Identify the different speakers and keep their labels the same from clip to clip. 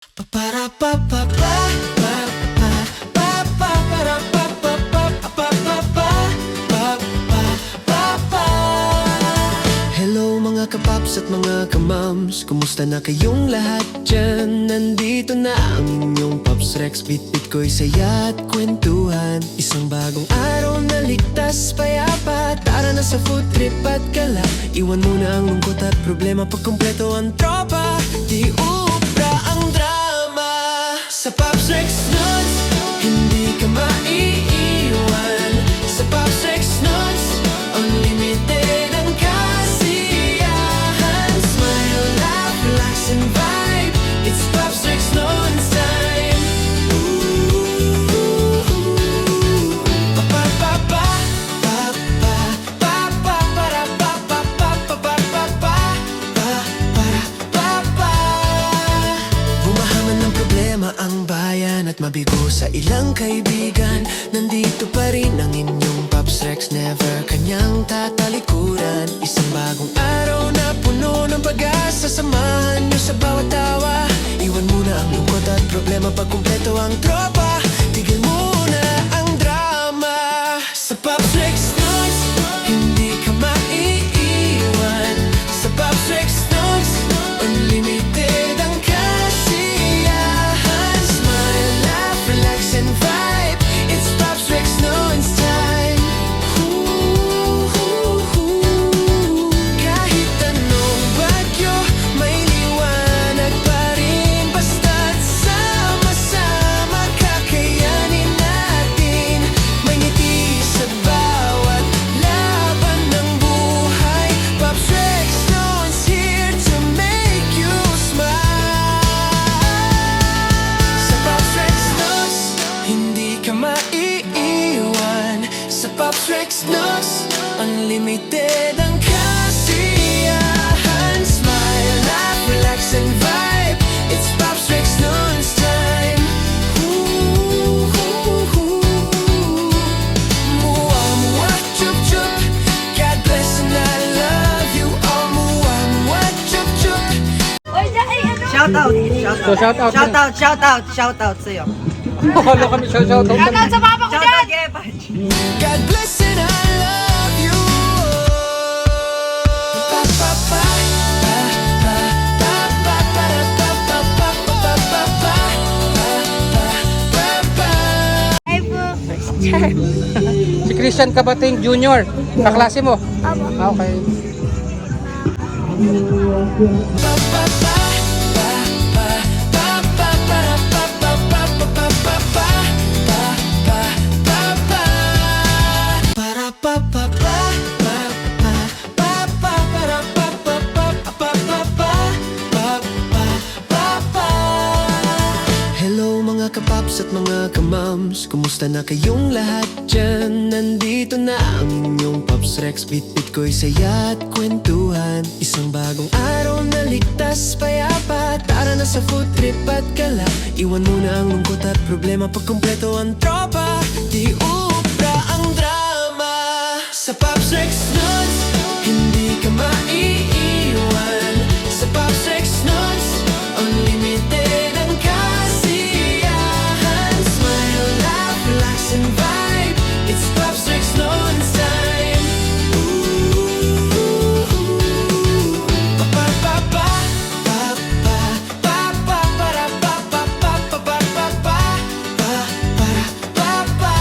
Speaker 1: Hello mga kapaps at mga kamams, kumusta na kayong lahat dyan? Nandito na ang inyong Pops Rex, bit-bit ko'y saya at kwentuhan. Isang bagong araw na ligtas, payapa, tara na sa food trip at gala. Iwan muna ang lungkot at problema, pag kumpleto ang tropa, di ubra ang drama. Sa Pops Rex Nuts, hindi ka maiiwan. Sa Pops Rex Nuts, unlimited ang kasiyahan. Smile, laugh, relax and vibe, it's Pops Rex Nuts time. Bumahaman ng problema ang bayan at mabigo sa ilang kaibigan. Nandito pa rin ang inyong Pops Rex, never kanyang tatalikuran. Isang bagong araw na puno ng pag-asa, samahan nyo sa bawat tawa. Iwan muna ang lungkot at problema, pag kumpleto ang tropa, tigil muna ang drama. Sa Pops Rex Nuts, hindi ka maiiwan. Sa Pops Rex Nuts, unlimited ang kasiyahan. Smile, laugh, relax and vibe, it's Pops Rex Nuts time. Kahit anong bagyo, may liwanag pa rin. Basta't sama-sama, kakayanin natin. May ngiti sa bawat laban ng buhay. Pops Rex Nuts here to make you smile. Sa Pops Rex Nuts, hindi ka maiiwan. Sa Pops Rex Nuts, unlimited ang kasiyahan. Smile, laugh, relax and vibe, it's Pops Rex Nuts time. Mua, mua, chup, chup, God bless and I love you all. Mua, mua, chup, chup.
Speaker 2: Shout out.
Speaker 3: So,
Speaker 2: Shout out sa'yo.
Speaker 3: Wala kami shout-out.
Speaker 2: Shout out sa papa ko dyan!
Speaker 1: God bless and I love you. Pa, pa, pa, pa, pa, pa, pa, para, pa, pa, pa, pa, pa, pa, pa, pa, pa, pa.
Speaker 3: Si Christian Kabating Jr. Kaklase mo? Okay.
Speaker 1: Pa, pa, pa, pa, pa, pa, pa, para, pa, pa, pa, pa, pa, pa, pa, pa, pa, pa, pa. Para, pa, pa, pa, pa, pa, pa, pa, para, pa, pa, pa, pa, pa, pa, pa, pa, pa. Hello mga kapaps at mga kamams, kumusta na kayong lahat dyan? Nandito na ang inyong Pops Rex, bit-bit ko'y saya at kwentuhan. Isang bagong araw na ligtas, payapa, tara na sa food trip at gala. Iwan muna ang lungkot at problema, pag kumpleto ang tropa, di ubra ang drama. Sa Pops Rex Nuts, hindi ka maiiwan. Sa Pops Rex Nuts, unlimited ang kasiyahan. Smile, laugh, relax and vibe, it's Pops Rex Nuts time. Pa, pa, pa, pa, pa, pa, pa, para, pa, pa, pa, pa, pa, pa, pa, para, pa, pa.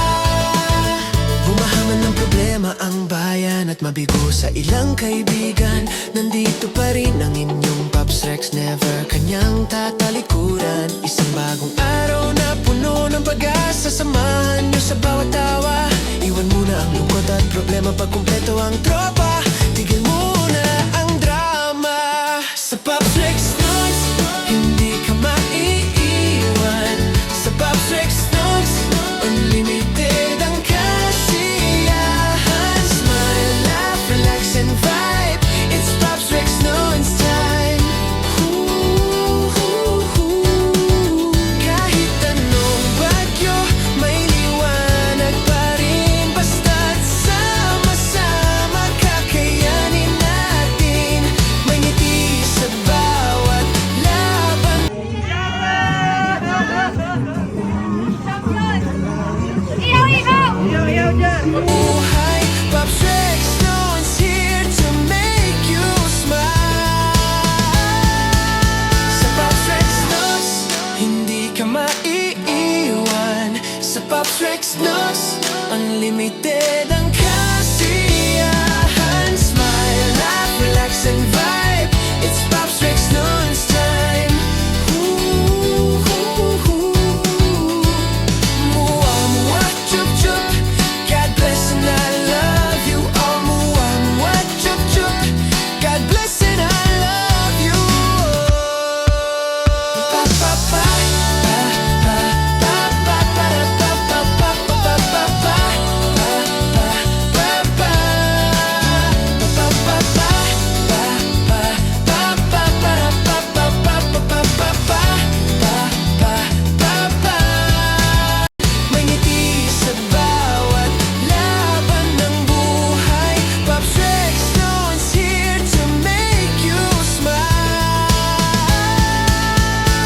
Speaker 1: Bumahaman ng problema ang bayan at mabigo sa ilang kaibigan. Nandito pa rin ang inyong Pops Rex, never kanyang tatalikuran. Isang bagong araw na puno ng pag-asa, samahan nyo sa bawat tawa. Iwan muna ang lungkot at problema, pag kumpleto ang tropa, tigil muna ang drama. Sa Pops Rex Nuts, hindi ka maiiwan. Sa Pops Rex Nuts, unlimited ang kasiyahan. Smile, laugh, relax and vibe, it's Pops Rex Nuts time. Kahit anong bagyo, may liwanag pa rin. Basta't sama-sama, kakayanin Buhay, Pops Rex, no one's here to make you smile. Sa Pops Rex Nuts, hindi ka maiiwan. Sa Pops Rex Nuts, unlimited ang kasiyahan. Smile, laugh, relax, and vibe. It's Pops Rex Nuts time. Ooh, ooh, ooh. Mua, mua, chup, chup. God bless and I love you. Oh, mua, mua, chup, chup. God bless and I love you. Pa, pa, pa. May ngiti sa bawat laban ng buhay. Pops Rex, no one's here to make you smile.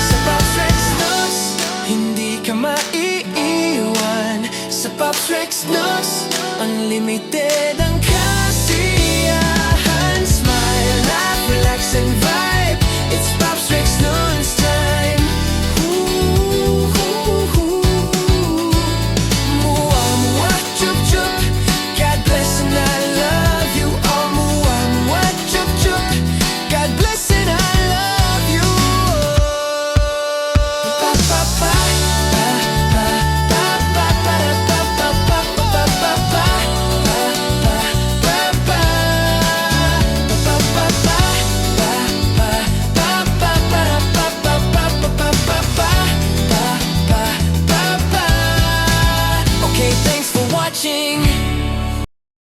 Speaker 1: Sa Pops Rex Nuts, hindi ka maiiwan. Sa Pops Rex Nuts, unlimited ang kasiyahan. Smile, laugh, relax, and vibe. It's Pops Rex Nuts time. Ooh, ooh, ooh. Mua, mua, chup, chup. God bless and I love you. Oh, mua, mua, chup, chup. God bless and I love you. Pa, pa, pa. Okay, thanks for watching.